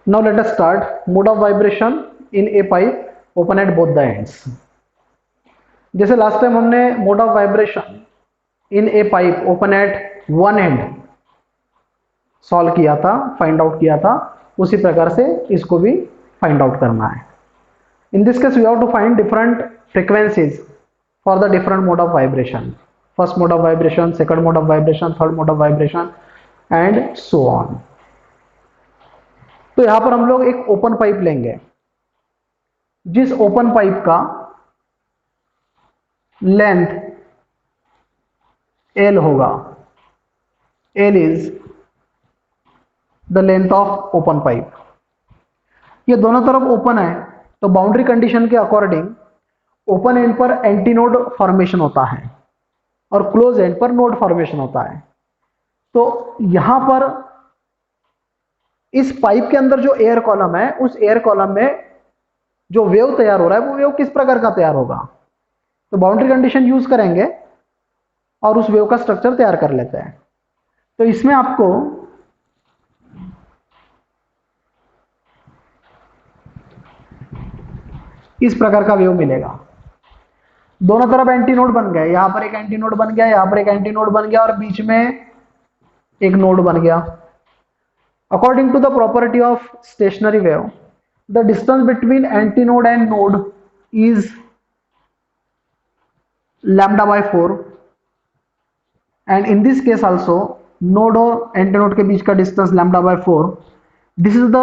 Now let us start mode of vibration in a pipe open at both the ends. जैसे last time हमने mode of vibration in A pipe open at one and solve किया था, find out किया था, उसी प्रकार से इसको भी फाइंड आउट करना है. In this case we have to find different frequencies for the different mode of vibration. First mode of vibration, second mode of vibration, third mode of vibration and so on. तो यहां पर हम लोग एक open pipe लेंगे. जिस open pipe का length L होगा, L is the length of open pipe. ये दोनों तरफ ओपन है तो बाउंड्री कंडीशन के अकॉर्डिंग ओपन एंड पर एंटी नोड फॉर्मेशन होता है और क्लोज एंड पर नोड फॉर्मेशन होता है. तो यहां पर इस पाइप के अंदर जो एयर कॉलम है, उस एयर कॉलम में जो वेव तैयार हो रहा है वो वेव किस प्रकार का तैयार होगा. तो बाउंड्री कंडीशन यूज करेंगे और उस वेव का स्ट्रक्चर तैयार कर लेते हैं. तो इसमें आपको इस प्रकार का वेव मिलेगा. दोनों तरफ एंटी नोड बन गया, यहां पर एक एंटी नोड बन गया, यहां पर एक एंटी नोड बन गया और बीच में एक नोड बन गया. According to the property of stationary wave, the distance between antinode and node is lambda by 4 and in this case also node और एंटी नोड के बीच का distance lambda by 4. This is the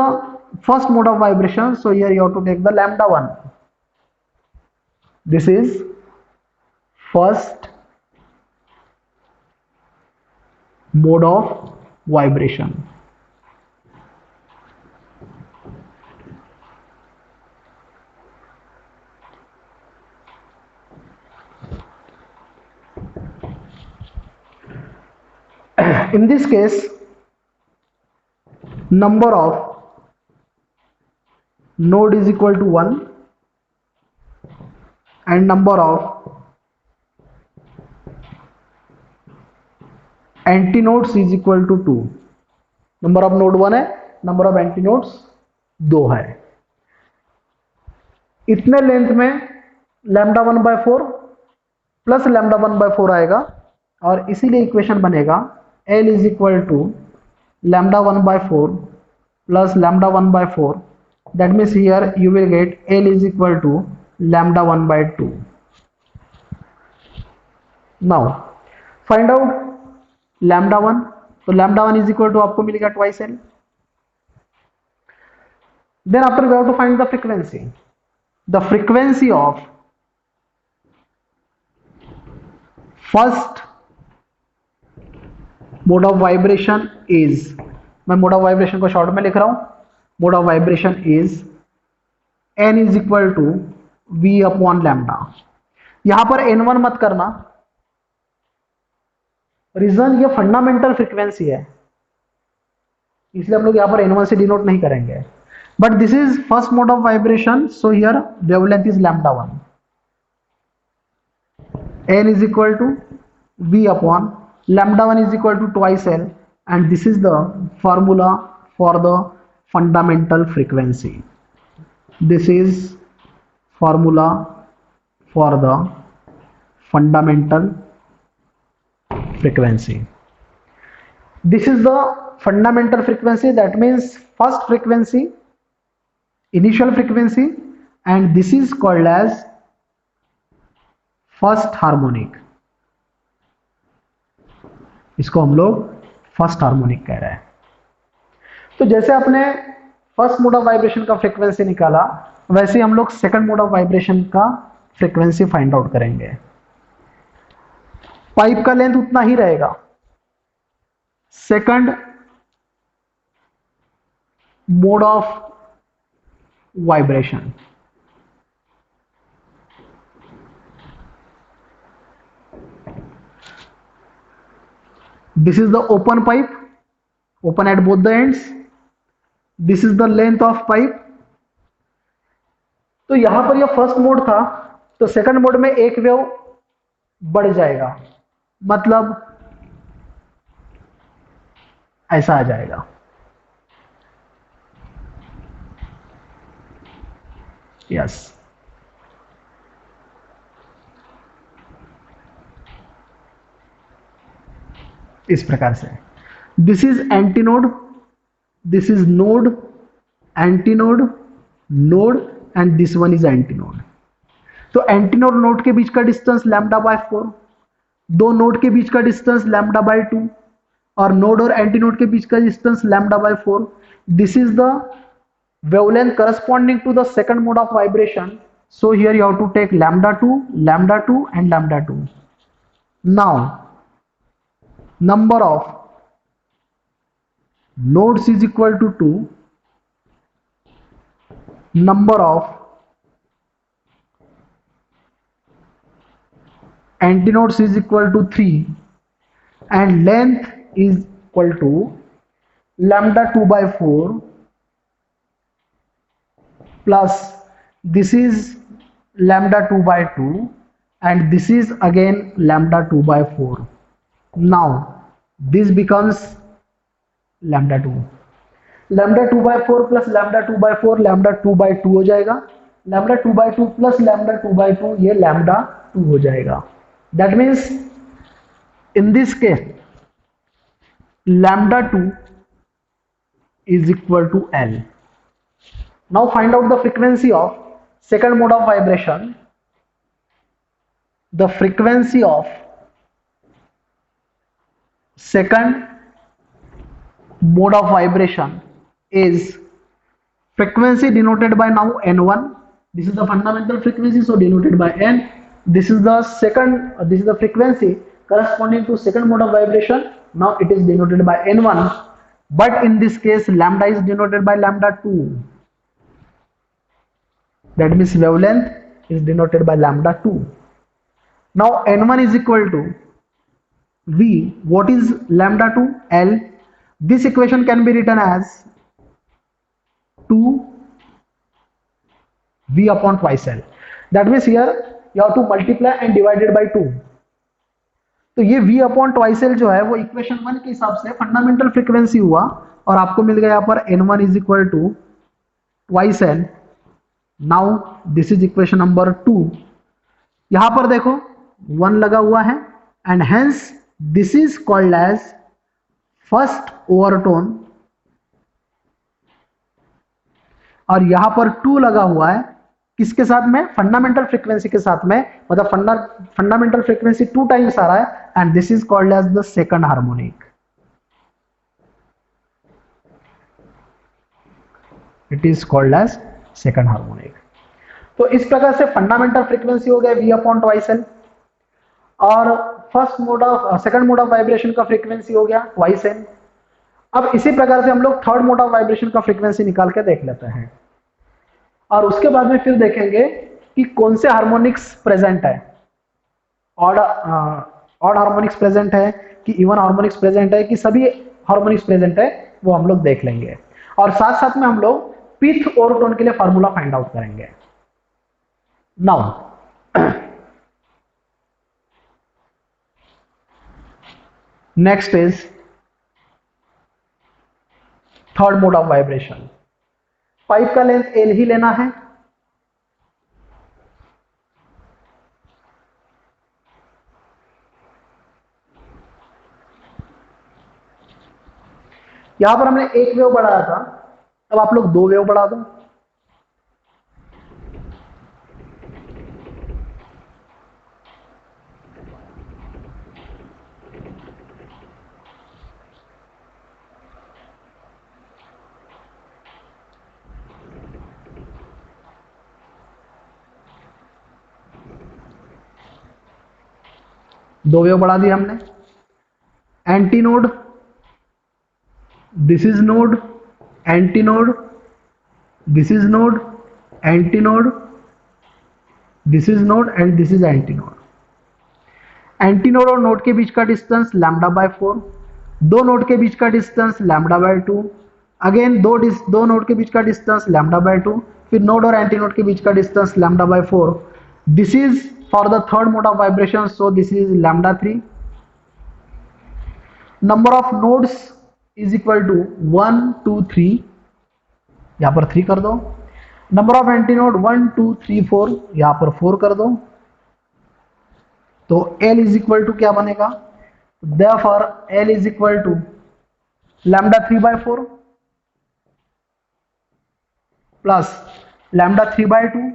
first mode of vibration, so here you have to take the lambda 1. This is first mode of vibration. In this case, number of node is equal to 1 and number of antinodes is equal to 2. Number of node 1 है, number of antinodes 2 है. इतने length में lambda 1 by 4 plus lambda 1 by 4 आएगा और इसीलिए equation बनेगा L is equal to lambda 1 by 4 plus lambda 1 by 4. That means here you will get L is equal to lambda 1 by 2. Now find out lambda 1. तो lambda 1 is equal to आपको मिलेगा twice L. Then after we have to find the frequency. The frequency of first mode of vibration is, मैं mode of vibration को short में लिख रहा हूं, mode of vibration is n is equal to v upon lambda. यहां पर n1 मत करना, रीजन ये फंडामेंटल फ्रीक्वेंसी है, इसलिए हम लोग यहां पर n1 से डिनोट नहीं करेंगे. But this is first mode of vibration, so here wavelength is lambda 1. n is equal to v upon lambda 1 is equal to twice L, and this is the formula for the fundamental frequency. This is formula for the fundamental frequency. This is the fundamental frequency, that means first frequency, initial frequency, and this is called as first harmonic. इसको हम लोग first harmonic कह रहे हैं. तो जैसे आपने first mode of vibration का फ्रीक्वेंसी निकाला, वैसे ही हम लोग सेकंड मोड ऑफ वाइब्रेशन का फ्रीक्वेंसी फाइंड आउट करेंगे. पाइप का लेंथ उतना ही रहेगा. Second mode of vibration, this is the open pipe, open at both the ends. This is the length of pipe. तो यहां पर यह फर्स्ट मोड था, तो सेकंड मोड में एक वेव बढ़ जाएगा, मतलब ऐसा आ जाएगा. यस, इस प्रकार से this is antinode, this is node, antinode, node and this one is antinode. तो एंटीनोड नोड के बीच का डिस्टेंस लैम्डा बाय 4, दो नोड के बीच का डिस्टेंस लैम्डा बाय 2 और नोड और एंटीनोड के बीच का distance lambda by 4। This is the wavelength corresponding to the second mode of vibration. So here you have to take lambda 2 and lambda 2. Now number of nodes is equal to 2, number of antinodes is equal to 3 and length is equal to lambda 2 by 4 plus this is lambda 2 by 2 and this is again lambda 2 by 4. Now this becomes lambda 2, lambda 2 by 4 plus lambda 2 by 4 lambda 2 by 2 हो जाएगा, lambda 2 by 2 plus lambda 2 by 2 ये lambda 2 हो जाएगा। That means in this case lambda 2 is equal to L. Now find out the frequency of second mode of vibration. The frequency of second mode of vibration is frequency denoted by now N1. This is the fundamental frequency, so denoted by N. This is the this is the frequency corresponding to second mode of vibration. Now it is denoted by N1, but in this case lambda is denoted by lambda 2. That means wavelength is denoted by lambda 2. Now N1 is equal to V. What is lambda 2? L. This equation can be written as 2 V upon twice L. That means here you have to multiply and divided by 2. तो ये V upon twice L जो है वो equation 1 के हिसाब से fundamental frequency हुआ और आपको मिल गया यहाँ पर N1 is equal to twice L. Now this is equation number 2. यहां पर देखो 1 लगा हुआ है and hence this is called as first overtone और यहां पर 2 लगा हुआ है किसके साथ में? फंडामेंटल फ्रीक्वेंसी के साथ में, मतलब फंडामेंटल फ्रीक्वेंसी 2 टाइम्स आ रहा है and this is called as the second harmonic. It is called as second harmonic. तो इस प्रकार से फंडामेंटल फ्रीक्वेंसी हो गया V अपॉन ट्वाइस एल और first mode of second mode of vibration का फ्रीक्वेंसी हो गया ट्वाइस एल. अब इसी प्रकार से हम लोग थर्ड मोड ऑफ वाइब्रेशन का फ्रीक्वेंसी निकाल के देख लेते हैं और उसके बाद में फिर देखेंगे कि कौन से हार्मोनिक्स प्रेजेंट है. ऑड हार्मोनिक्स प्रेजेंट है कि इवन हार्मोनिक्स प्रेजेंट है कि सभी हार्मोनिक्स प्रेजेंट है, वो हम लोग देख लेंगे और साथ साथ में हम लोग पिथ और टोन के लिए फार्मूला फाइंड आउट करेंगे. Now next is third mode of vibration. Pipe का लेंथ एल ही लेना है. यहां पर हमने एक वेव बढ़ाया था, अब आप लोग 2 वेव बढ़ा दो. दो वेव बढ़ा दिया हमने. Anti node, this is node, anti node, this is node, anti node, this is node and this is anti node. Anti node और नोड के बीच का डिस्टेंस लैम्डा बाय 4, दो नोड के बीच का डिस्टेंस लैम्डा बाय 2, अगेन दो node के बीच का डिस्टेंस लैम्डा बाय 2, फिर नोड और एंटी नोड के बीच का distance lambda by 4. This is for the third mode of vibration, so this is lambda 3. Number of nodes is equal to 1 2 3, यहां पर 3 कर दो. नंबर ऑफ एंटी नोड 1 2 3 4, यहां पर 4 कर दो, तो L इज इक्वल टू क्या बनेगा, therefore L is equal to lambda 3/4 plus lambda 3/2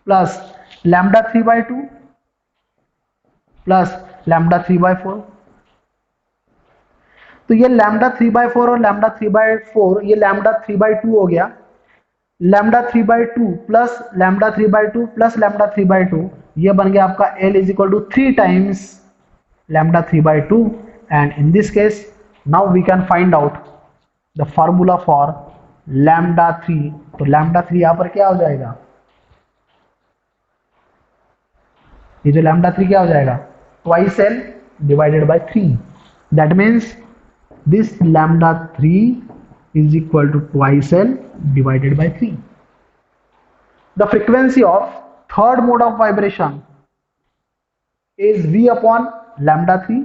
plus lambda 3/2 plus lambda 3/4। तो ये लैम्डा 3/4 और लैम्डा 3/4, ये लैम्डा 3/2 हो गया, lambda 3/2 plus lambda 3/2 plus lambda 3/2, ये बन गया आपका L is equal to 3 times lambda 3/2, and in this case now we can find out the formula for lambda 3। तो lambda 3 यहां पर क्या हो जाएगा, ये जो lambda 3 क्या हो जाएगा, twice L divided by 3, that means this lambda 3 is equal to twice L divided by 3। The frequency of third mode of vibration is V upon lambda 3।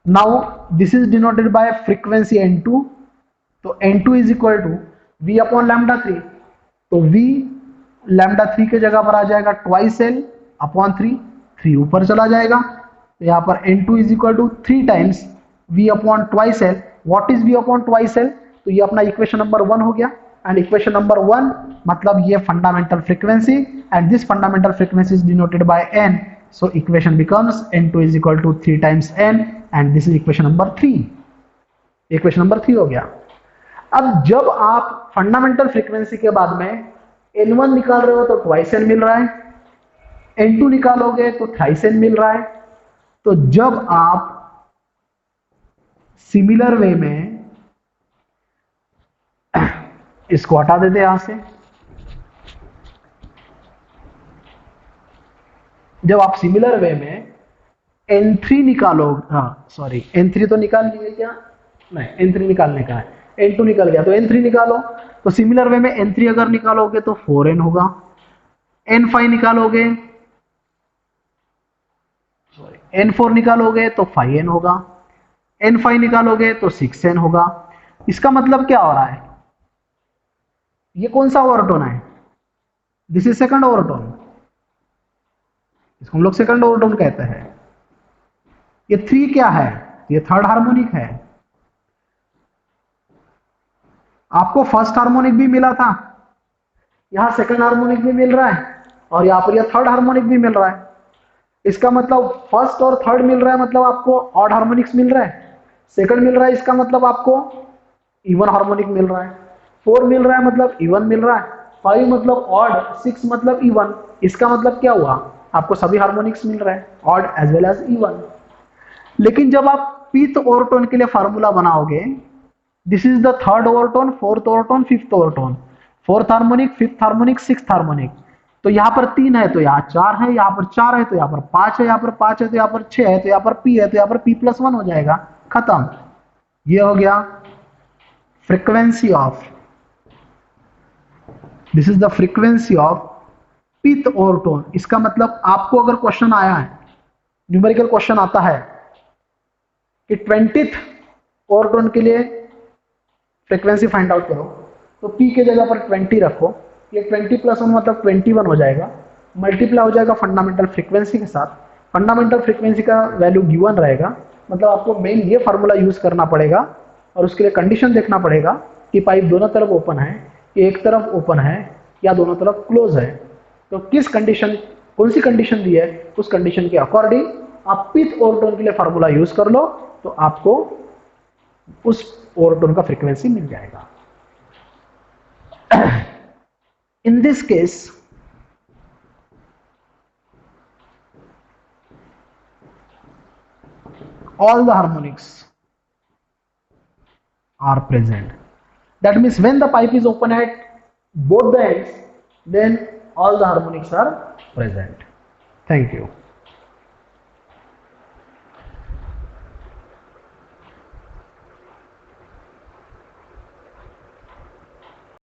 Now this is denoted by frequency n2, तो n2 is equal to V upon lambda 3, तो V lambda 3 के जगह पर आ जाएगा twice L upon 3, 3 ऊपर चला जाएगा, तो यहाँ पर n2 is equal to 3 times V upon twice L। What is V upon twice L, तो ये अपना इक्वेशन नंबर 1 हो गया, एंड इक्वेशन नंबर 1 मतलब ये fundamental frequency, and this fundamental frequency is denoted by n, so equation becomes n2 is equal to 3 times n, and this is equation number 3। Equation number 3 हो गया। अब जब आप fundamental frequency के बाद में n1 निकाल रहे हो तो ट्वाइस n मिल रहा है, n2 निकालोगे तो थ्राइस n मिल रहा है। तो जब आप सिमिलर वे में इसको हटा देते यहां से, जब आप सिमिलर वे में n3 निकालो, हाँ सॉरी n3 तो निकाल लिए क्या, नहीं n3 निकालने का है, n2 निकल गया तो n3 निकालो। तो सिमिलर वे में n3 अगर निकालोगे तो 4n होगा, n5 निकालोगे, सॉरी n4 निकालोगे तो 5n होगा, n5 निकालोगे तो 6n होगा। इसका मतलब क्या हो रहा है, ये कौन सा ओवरटोन है, दिस इज सेकंड ओवरटोन, इसको हम लोग सेकंड ओवरटोन कहते हैं। ये 3 क्या है, ये थर्ड हार्मोनिक है। आपको फर्स्ट हार्मोनिक भी मिला था, यहां सेकंड हार्मोनिक भी मिल रहा है, और यहां पर यह थर्ड हार्मोनिक भी मिल रहा है। इसका मतलब फर्स्ट और थर्ड मिल रहा है, मतलब आपको ऑड हार्मोनिक्स मिल रहा है। सेकंड मिल रहा है, इसका मतलब आपको इवन हार्मोनिक मिल रहा है। 4 मिल रहा है मतलब इवन मिल रहा है, 5 मतलब ऑड, 6 मतलब इवन। इसका मतलब क्या हुआ, आपको सभी हार्मोनिक्स मिल रहे हैं, odd as well as even. लेकिन जब आप पीथ ओवरटोन के लिए फार्मूला बनाओगे, this is the third overtone, fourth overtone, fifth overtone, fourth harmonic, fifth harmonic, sixth harmonic. तो यहाँ पर 3 है तो यहाँ 4 है, यहाँ पर 4 है तो यहाँ पर 5 है, यहाँ पर 5 है तो यहाँ पर 6 है, तो यहाँ पर P है तो यहाँ पर P+1 हो जाएगा, खत्म। ये हो गया frequency of, this is the frequency of pith overtone. इसका मतलब आपको अगर क्वेश्चन आया है, न्यूमेरिकल क्वेश्चन आता है कि 20th ओवरटोन के लिए फ्रीक्वेंसी फाइंड आउट करो, तो P के जगह पर 20 रखो, ये 20+1 मतलब 21 हो जाएगा, मल्टीप्लाई हो जाएगा फंडामेंटल फ्रीक्वेंसी के साथ। फंडामेंटल फ्रीक्वेंसी का वैल्यू गिवन रहेगा, मतलब आपको मेन ये फार्मूला यूज करना पड़ेगा, और उसके लिए कंडीशन देखना पड़ेगा कि पाइप दोनों तरफ ओपन है, कि एक तरफ ओपन है या दोनों तरफ क्लोज है। तो किस कंडीशन, कौन सी कंडीशन दी है, उस कंडीशन के अकॉर्डिंग आप पीथ ओवरटोन के लिए फार्मूला यूज कर लो, तो आपको उस ओवरटोन का फ्रीक्वेंसी मिल जाएगा। In this case, all the harmonics are present. That means when the pipe is open at both the ends, then all the harmonics are present. Thank you.